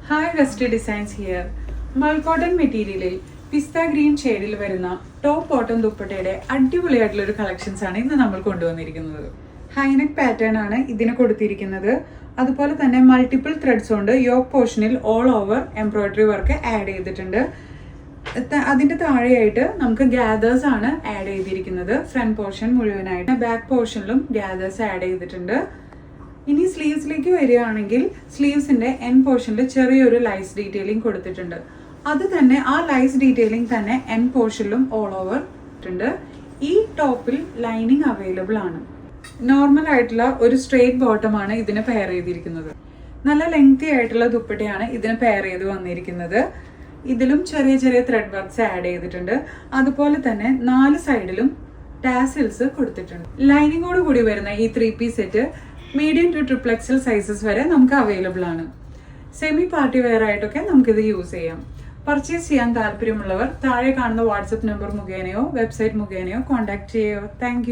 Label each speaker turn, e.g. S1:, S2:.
S1: Hi west designs here. മൾക്കോട്ടൺ മെറ്റീരിയലിൽ പിസ്ത green ഷെയ്ഡിൽ വരുന്ന ടോപ്പ് ബോട്ടം ദുപ്പട്ടയുടെ അടിപൊളിയായിട്ടുള്ള ഒരു കളക്ഷൻസ് ആണ് ഇന്ന് നമ്മൾ കൊണ്ടുവന്നിരിക്കുന്നത്. ഹൈനെക്ക് പാറ്റേൺ ആണ് ഇതിന് കൊടുത്തിരിക്കുന്നത്. അതുപോലെ തന്നെ മൾട്ടിപ്പിൾ ത്രെഡ്സ് കൊണ്ട് യോക്ക് പോർഷനിൽ all over embroidery work add ചെയ്തിട്ടുണ്ട്. അതിന്റെ താഴെയായിട്ട് നമുക്ക് ഗ്യാദേഴ്സ് ആണ് ആഡ് ചെയ്തിരിക്കുന്നത്. ഫ്രണ്ട് പോർഷൻ മുഴുവനായിട്ട്, ബാക്ക് പോർഷനിലും ഗ്യാദേഴ്സ് ആഡ് ചെയ്തിട്ടുണ്ട്. ഇനി സ്ലീവ്സിലേക്ക് വരികയാണെങ്കിൽ സ്ലീവ്സിന്റെ എൻ പോർഷനിൽ ചെറിയൊരു ലൈസ് ഡീറ്റെയിലിംഗ് കൊടുത്തിട്ടുണ്ട്. അത് തന്നെ ആ ലൈസ് ഡീറ്റെയിലിംഗ് തന്നെ എൻ പോർഷനിലും ഓൾ ഓവർ ഉണ്ട്. ഈ ടോപ്പിൽ ലൈനിങ് അവൈലബിൾ ആണ്. നോർമൽ ആയിട്ടുള്ള ഒരു സ്ട്രെയിറ്റ് ബോട്ടം ആണ് ഇതിന് പെയർ ചെയ്തിരിക്കുന്നത്. നല്ല ലെങ്തി ആയിട്ടുള്ള ദുപ്പട്ടയാണ് ഇതിന് പെയർ ചെയ്ത് വന്നിരിക്കുന്നത്. ഇതിലും ചെറിയ ചെറിയ ത്രെഡ് വർക്ക്സ് ആഡ് ചെയ്തിട്ടുണ്ട്. അതുപോലെ തന്നെ 4 സൈഡിലും ടാസിൽസ് കൊടുത്തിട്ടുണ്ട്. ലൈനിങ്ങോട് കൂടി വരുന്ന ഈ 3 piece set medium to triple XL sizes വരെ നമുക്ക് അവൈലബിൾ ആണ്. സെമി പാർട്ടി വെയർ ആയിട്ടൊക്കെ നമുക്കിത് യൂസ് ചെയ്യാം. പർച്ചേസ് ചെയ്യാൻ താല്പര്യമുള്ളവർ താഴെ കാണുന്ന വാട്സപ്പ് നമ്പർ മുഖേനയോ വെബ്സൈറ്റ് മുഖേനയോ കോൺടാക്ട് ചെയ്യുക. താങ്ക്